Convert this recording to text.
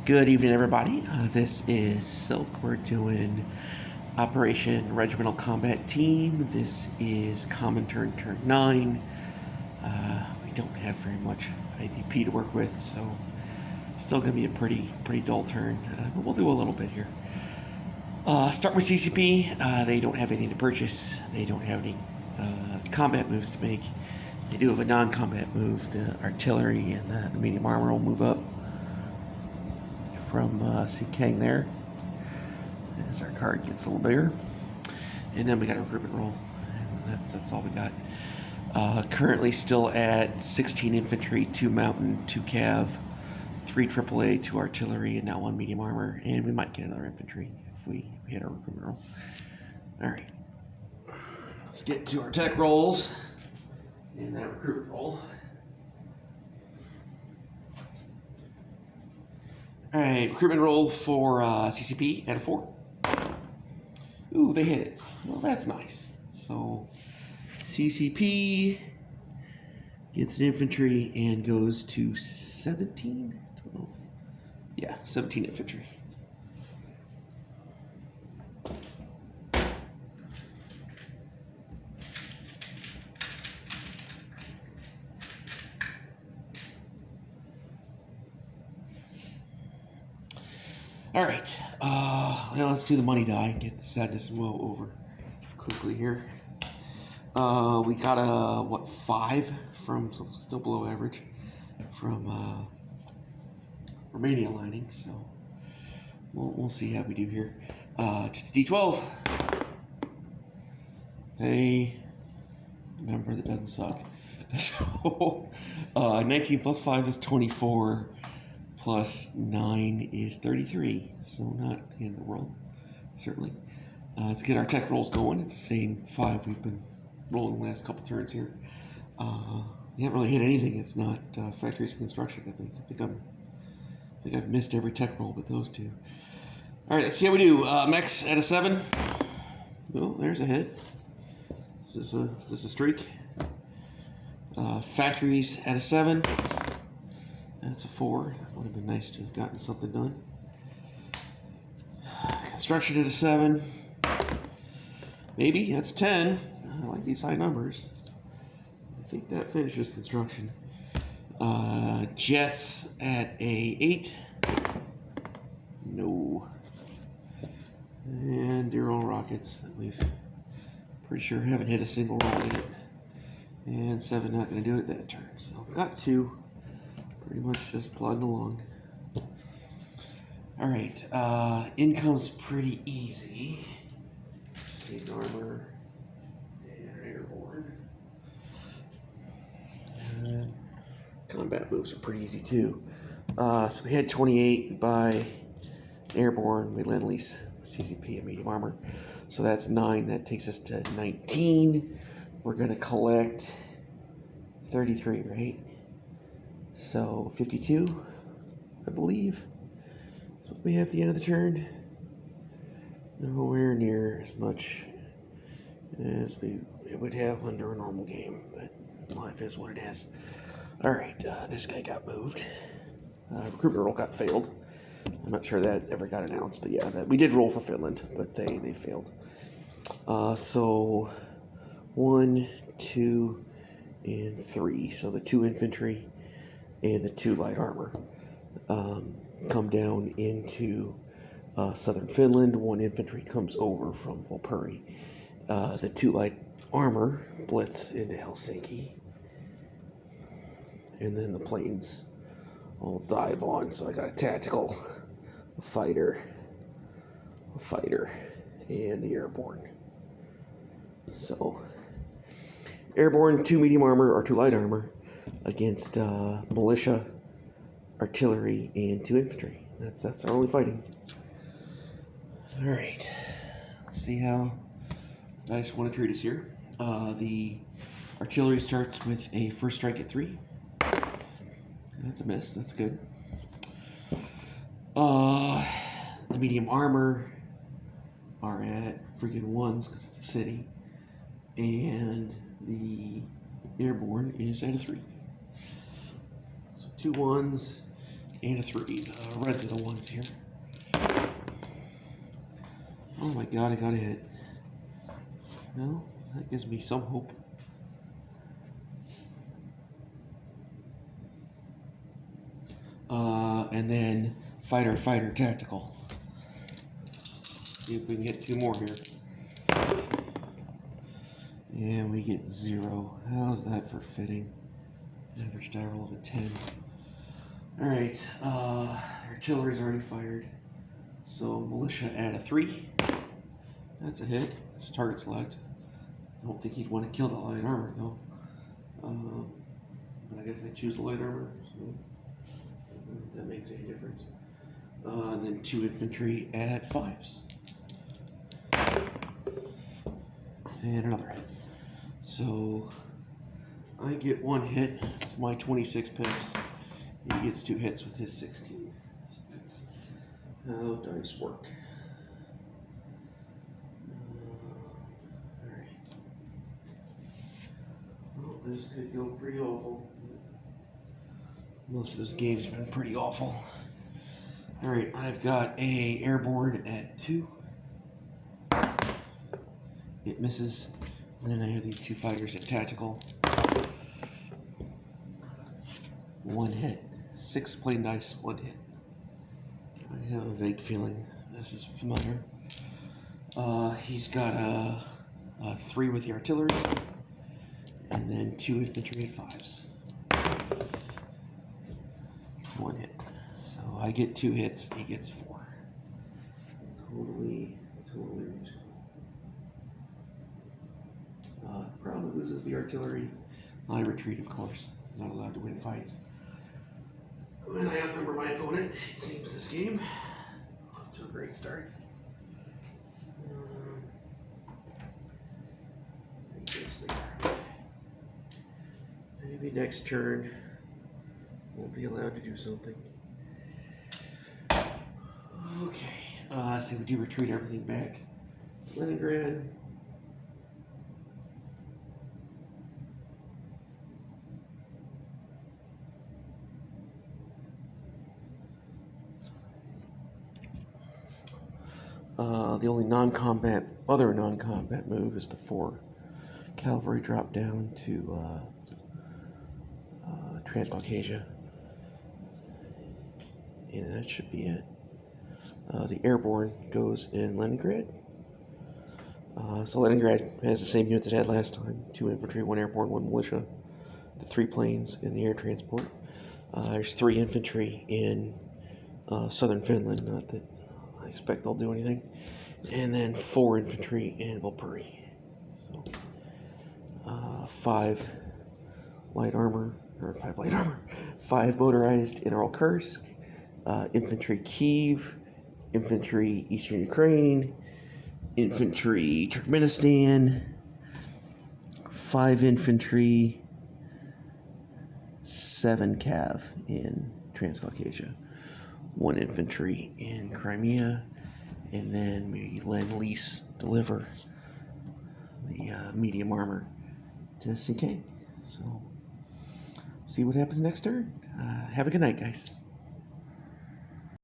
Good evening, everybody. This is Silk. We're doing Operation Regimental Combat Team. This is Commintern Turn 9. We don't have very much IDP to work with, so still going to be a pretty dull turn, but we'll do a little bit here. Start with CCP. They don't have anything to purchase. They don't have any combat moves to make. They do have a non-combat move. The artillery and the medium armor will move up from see Kang there as our card gets a little bigger, and then we got a recruitment roll, and that's all we got. Currently still at 16 infantry, 2 mountain, 2 cav, 3 AAA, 2 artillery, and now 1 medium armor, and we might get another infantry if we hit our recruitment roll. All right, let's get to our tech rolls and that recruitment roll. Alright, recruitment roll for CCP at a 4. Ooh, they hit it. Well, that's nice. So, CCP gets an infantry and goes to 17? 12? Yeah, 17 infantry. All right, well, let's do the money die. Get the sadness and woe over quickly here. We got a 5 from, so still below average, from Romania lining. So we'll see how we do here. Just a D12. Hey, a number that doesn't suck. So 19 plus 5 is 24. Plus 9 is 33, so not the end of the world, certainly. Let's get our tech rolls going. It's the same 5 we've been rolling the last couple turns here. We haven't really hit anything. It's not factories and construction, I think I've missed every tech roll but those 2. All right, let's see how we do. Mechs at a 7. Oh, there's a hit. Is this a streak? Factories at a 7. That's a 4. That would have been nice to have gotten something done. Construction at a 7. Maybe. That's a 10. I like these high numbers. I think that finishes construction. Jets at a 8. No. And Dural rockets that we've pretty sure haven't hit a single roll yet. And 7 not going to do it that turn. So got 2. Pretty much just plodding along. All right, income's pretty easy. State armor and airborne. And combat moves are pretty easy too. So we had 28 by airborne. We lend lease CCP and medium armor. So that's 9. That takes us to 19. We're gonna collect 33, right? So 52, I believe, is what we have at the end of the turn. Nowhere near as much as we would have under a normal game, but life is what it is. All right, this guy got moved. Recruitment roll got failed. I'm not sure that ever got announced, but yeah, that we did roll for Finland, but they failed. So 1, 2, and 3. So the 2 infantry and the 2 light armor come down into southern Finland. 1 infantry comes over from Valpuri. The 2 light armor blitz into Helsinki. And then the planes all dive on. So I got a tactical, a fighter, and the airborne. So airborne, 2 medium armor or 2 light armor against militia, artillery, and 2 infantry. That's our only fighting. All right, let's see how dice want to treat us here. The artillery starts with a first strike at 3. That's a miss. That's good. The medium armor are at freaking 1s because it's a city, and the airborne is at a 3. So 2 1s and a 3. Reds are the ones here. Oh my god, I got a hit. Well, that gives me some hope. And then fighter, tactical. See if we can get 2 more here. And we get 0. How's that for fitting? Average die roll of a 10. Alright, artillery's already fired. So militia add a 3. That's a hit. That's a target select. I don't think he'd want to kill the light armor though. But I guess I choose the light armor. So I don't know if that makes any difference. And then 2 infantry at 5s. And another hit. So I get 1 hit with my 26 pips. He gets 2 hits with his 16. So that's how dice work. Alright. Well, this could go pretty awful. Most of those games have been pretty awful. Alright, I've got a airborne at 2. It misses. And then I have these 2 fighters at tactical. 1 hit. 6 plain dice, 1 hit. I have a vague feeling this is familiar. He's got a 3 with the artillery, and then 2 infantry at 5s. 1 hit. So I get 2 hits, he gets 4. Totally reasonable. Probably loses the artillery. I retreat, of course. Not allowed to win fights. When I outnumber my opponent, it seems this game. Off to a great start. Maybe next turn we'll be allowed to do something. Okay. So we do retreat everything back. Leningrad. The only other non-combat move is the 4 cavalry drop down to Transcaucasia, and that should be it. The airborne goes in Leningrad. So Leningrad has the same units it had last time: 2 infantry, 1 airborne, 1 militia, the 3 planes in the air transport. There's 3 infantry in southern Finland. Not that I expect they'll do anything. And then 4 infantry in Valpuri. So 5 light armor, 5 motorized in Oral Kursk, infantry Kiev, infantry Eastern Ukraine, infantry Turkmenistan, 5 infantry, 7 cav in Transcaucasia, 1 infantry in Crimea, and then we Lend-Lease deliver the medium armor to Sinking. So, see what happens next turn. Have a good night, guys.